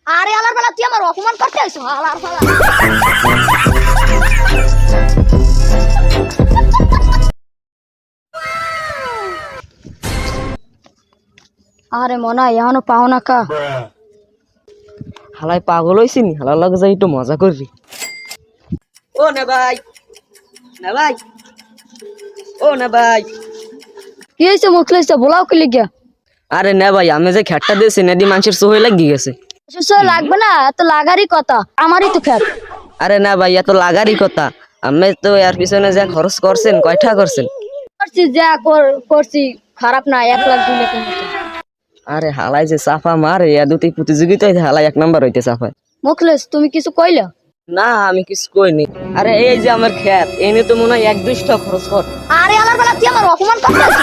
আরে আলার বেলা তুই আমার অপমান করতে আইছো আলার বেলা। আরে মনা এখনো পাও না কা? হালাই পাগল হইছি নি? হালার লগে যাই একটু মজা করবি। ও না ভাই, না ভাই, ও না ভাই। কি হয়েছে মুখলেছ বলাও কি লিগা? আরে না ভাই, আমি যে খেটটা দিয়েছি নেদি মানুষের সোহে লাগি গেছে। সুসো লাগবে না, এত লাগারই কথা, আমারই তো খেত। আরে না ভাই, এত লাগারই কথা। আমি তো এর পিছনে যা খরচ করছেন, কয়টা করছেন? করছি যা করছি খারাপ না, 1 লাখ 2 লাখ মতো। আরে হালাই যে চাফা মারে, এ দুটি প্রতিযোগিতায় হালাই 1 নাম্বার হইতে চাফায়। মুখলেছ তুমি কিছু কইলা? না আমি কিছু কইনি। আরে এই যে আমার খেত, এই নিয়ে তো মনে হয় 1-2 টাকা খরচ কর। আরে আলার বেলা তুই আমার অপমান করতে আইছো।